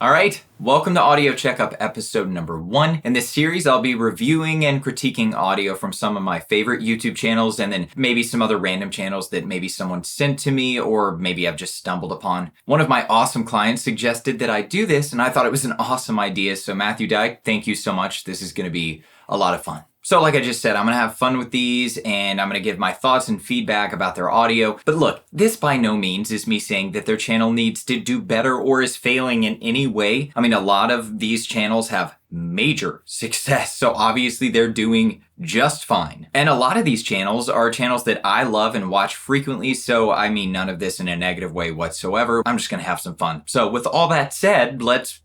All right, welcome to Audio Checkup episode number 1. In this series, I'll be reviewing and critiquing audio from some of my favorite YouTube channels and then maybe some other random channels that maybe someone sent to me or maybe I've just stumbled upon. One of my awesome clients suggested that I do this and I thought it was an awesome idea. So Matthew Dyke, thank you so much. This is going to be a lot of fun. So like I just said, I'm going to have fun with these and I'm going to give my thoughts and feedback about their audio. But look, this by no means is me saying that their channel needs to do better or is failing in any way. I mean, a lot of these channels have major success, so obviously they're doing just fine. And a lot of these channels are channels that I love and watch frequently, so I mean none of this in a negative way whatsoever. I'm just going to have some fun. So with all that said, let's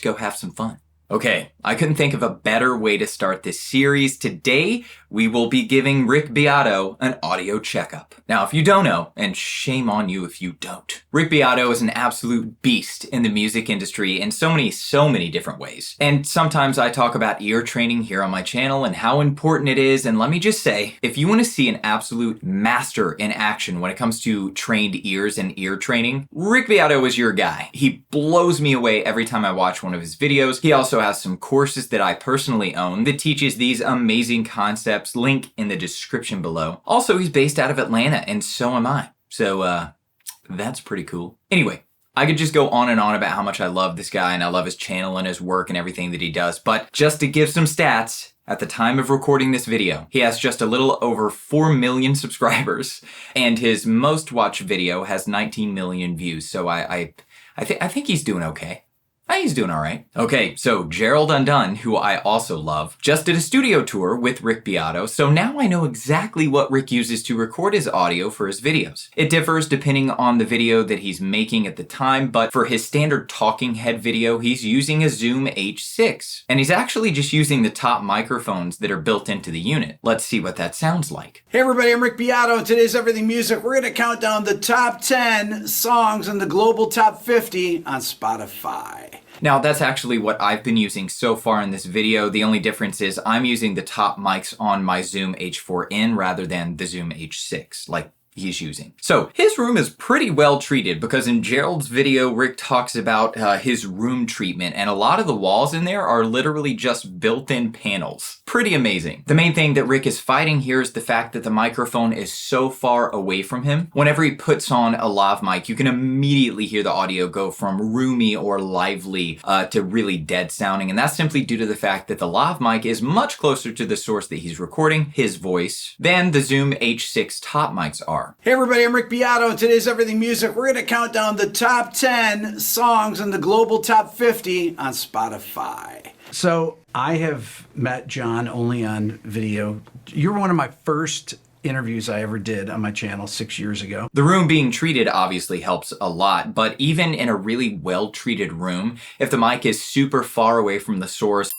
go have some fun. Okay, I couldn't think of a better way to start this series. Today, we will be giving Rick Beato an audio checkup. Now, if you don't know, and shame on you if you don't, Rick Beato is an absolute beast in the music industry in so many different ways. And sometimes I talk about ear training here on my channel and how important it is. And let me just say, if you want to see an absolute master in action when it comes to trained ears and ear training, Rick Beato is your guy. He blows me away every time I watch one of his videos. He also has some courses that I personally own that teaches these amazing concepts, link in the description below. Also, he's based out of Atlanta and so am I. So that's pretty cool. Anyway, I could just go on and on about how much I love this guy and I love his channel and his work and everything that he does. But just to give some stats, at the time of recording this video, he has just a little over 4 million subscribers and his most watched video has 19 million views. So I think he's doing okay. He's doing all right. Okay, so Gerald Undone, who I also love, just did a studio tour with Rick Beato, so now I know exactly what Rick uses to record his audio for his videos. It differs depending on the video that he's making at the time, but for his standard talking head video, he's using a Zoom H6. And he's actually just using the top microphones that are built into the unit. Let's see what that sounds like. Hey everybody, I'm Rick Beato, and today's Everything Music. We're going to count down the top 10 songs in the global top 50 on Spotify. Now that's actually what I've been using so far in this video. The only difference is I'm using the top mics on my Zoom H4n rather than the Zoom H6 like he's using. So his room is pretty well treated because in Gerald's video, Rick talks about his room treatment and a lot of the walls in there are literally just built-in panels. Pretty amazing. The main thing that Rick is fighting here is the fact that the microphone is so far away from him. Whenever he puts on a lav mic, you can immediately hear the audio go from roomy or lively to really dead sounding. And that's simply due to the fact that the lav mic is much closer to the source that he's recording, his voice, than the Zoom H6 top mics are. Hey everybody, I'm Rick Beato, and today's Everything Music. We're going to count down the top 10 songs in the global top 50 on Spotify. So I have met John only on video. You were one of my first interviews I ever did on my channel 6 years ago. The room being treated obviously helps a lot, but even in a really well-treated room, if the mic is super far away from the source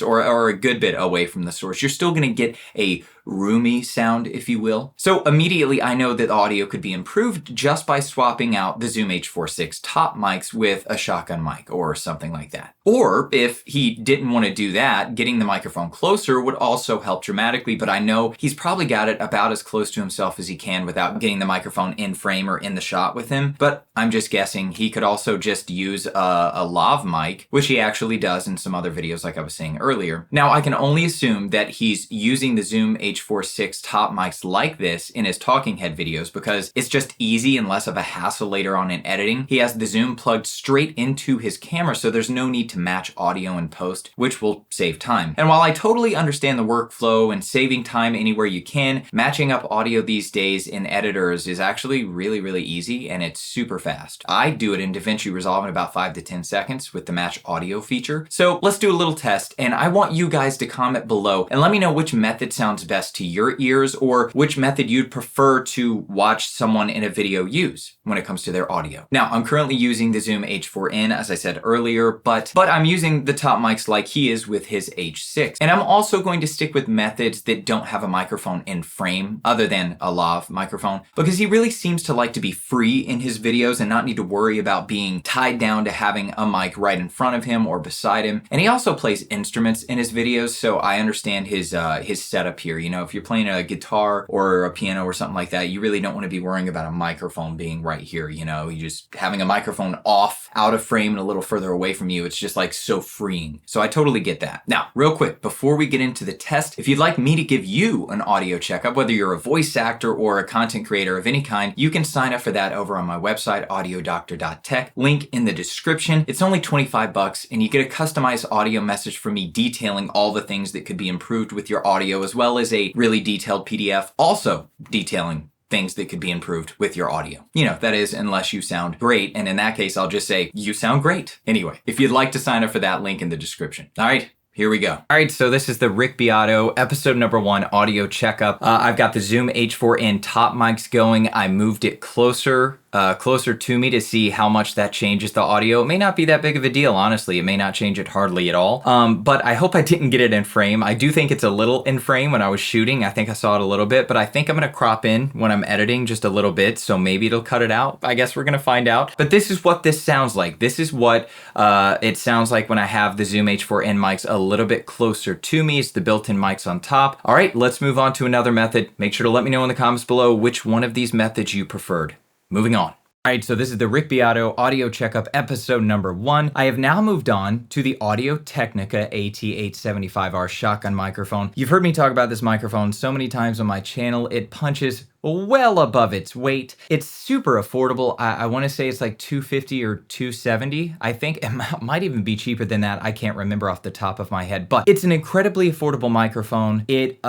or a good bit away from the source, you're still going to get a roomy sound, if you will. So immediately I know that audio could be improved just by swapping out the Zoom H46 top mics with a shotgun mic or something like that. Or if he didn't want to do that, getting the microphone closer would also help dramatically, but I know he's probably got it about as close to himself as he can without getting the microphone in frame or in the shot with him. But I'm just guessing he could also just use a lav mic, which he actually does in some other videos like I was saying earlier. Now I can only assume that he's using the Zoom H46 top mics like this in his talking head videos because it's just easy and less of a hassle later on in editing. He has the Zoom plugged straight into his camera, so there's no need to match audio in post, which will save time. And while I totally understand the workflow and saving time anywhere you can, matching up audio these days in editors is actually really easy and it's super fast. I do it in DaVinci Resolve in about 5 to 10 seconds with the match audio feature. So let's do a little test and I want you guys to comment below and let me know which method sounds best to your ears or which method you'd prefer to watch someone in a video use when it comes to their audio. Now, I'm currently using the Zoom H4n, as I said earlier, but I'm using the top mics like he is with his H6. And I'm also going to stick with methods that don't have a microphone in frame other than a lav microphone because he really seems to like to be free in his videos and not need to worry about being tied down to having a mic right in front of him or beside him. And he also plays instruments in his videos, so I understand his setup here. You know, if you're playing a guitar or a piano or something like that, you really don't want to be worrying about a microphone being right here. You know, you just having a microphone off, out of frame and a little further away from you, it's just like so freeing. So I totally get that. Now, real quick, before we get into the test, if you'd like me to give you an audio checkup, whether you're a voice actor or a content creator of any kind, you can sign up for that over on my website, audiodoctor.tech. Link in the description. It's only 25 bucks and you get a customized audio message from me detailing all the things that could be improved with your audio, as well as a really detailed PDF also detailing things that could be improved with your audio. You know, that is, unless you sound great. And in that case, I'll just say, you sound great. Anyway, if you'd like to sign up for that, link in the description. All right. Here we go. All right, so this is the Rick Beato episode number 1 audio checkup. I've got the Zoom H4n top mics going. I moved it closer to me to see how much that changes the audio. It may not be that big of a deal, honestly. It may not change it hardly at all. But I hope I didn't get it in frame. I do think it's a little in frame when I was shooting. I think I saw it a little bit, but I think I'm gonna crop in when I'm editing just a little bit, so maybe it'll cut it out. I guess we're gonna find out. But this is what this sounds like. This is what it sounds like when I have the Zoom H4n mics a little bit closer to me. It's the built-in mics on top. All right, let's move on to another method. Make sure to let me know in the comments below which one of these methods you preferred. Moving on. All right, so this is the Rick Beato audio checkup episode number 1. I have now moved on to the Audio-Technica AT875R shotgun microphone. You've heard me talk about this microphone so many times on my channel. It punches well above its weight. It's super affordable. I want to say it's like $250 or $270. I think it might even be cheaper than that. I can't remember off the top of my head, but it's an incredibly affordable microphone. It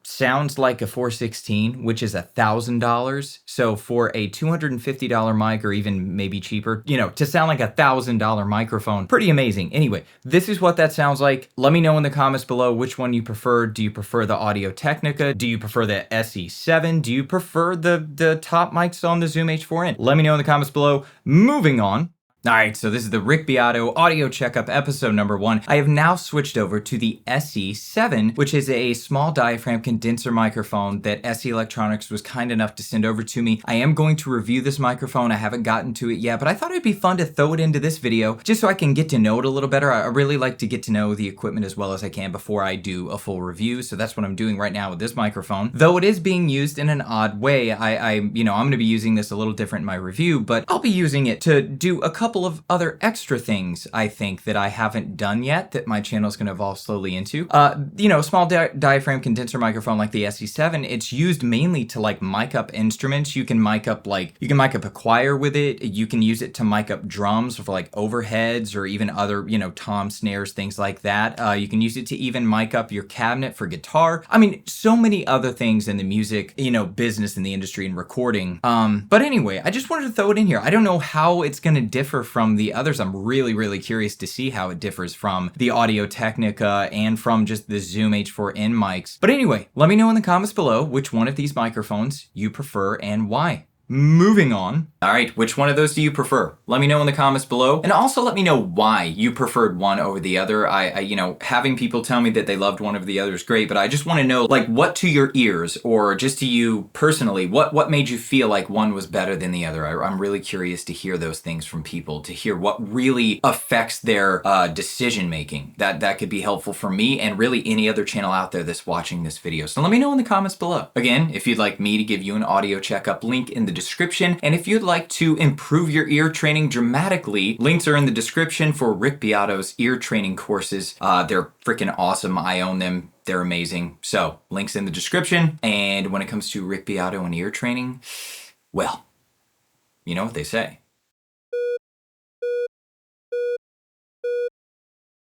sounds like a 416, which is $1,000. So for a $250 mic, or even maybe cheaper, you know, to sound like $1,000 microphone, pretty amazing. Anyway, this is what that sounds like. Let me know in the comments below which one you prefer. Do you prefer the Audio-Technica? Do you prefer the SE7? Do you prefer the top mics on the Zoom H4n? Let me know in the comments below. Moving on. All right, so this is the Rick Beato audio checkup episode number 1. I have now switched over to the SE7, which is a small diaphragm condenser microphone that SE Electronics was kind enough to send over to me. I am going to review this microphone. I haven't gotten to it yet, but I thought it'd be fun to throw it into this video just so I can get to know it a little better. I really like to get to know the equipment as well as I can before I do a full review. So that's what I'm doing right now with this microphone. Though it is being used in an odd way, I'm going to be using this a little different in my review, but I'll be using it to do a couple of other extra things, I think, that I haven't done yet that my channel is going to evolve slowly into. Small diaphragm condenser microphone like the SE7, it's used mainly to like mic up instruments. You can mic up a choir with it. You can use it to mic up drums for like overheads or even other, tom snares, things like that. You can use it to even mic up your cabinet for guitar. I mean, so many other things in the music, business in the industry and recording. But anyway, I just wanted to throw it in here. I don't know how it's going to differ from the others. I'm really, really curious to see how it differs from the Audio-Technica and from just the Zoom H4n mics. But anyway, let me know in the comments below which one of these microphones you prefer and why. Moving on. All right, which one of those do you prefer? Let me know in the comments below. And also let me know why you preferred one over the other. Having people tell me that they loved one over the other is great, but I just want to know, like, what to your ears, or just to you personally, what made you feel like one was better than the other? I'm really curious to hear those things from people, to hear what really affects their decision-making. That could be helpful for me and really any other channel out there that's watching this video. So let me know in the comments below. Again, if you'd like me to give you an audio checkup, link in the description. And if you'd like to improve your ear training dramatically, links are in the description for Rick Beato's ear training courses. They're freaking awesome. I own them. They're amazing. So links in the description. And when it comes to Rick Beato and ear training, well, you know what they say.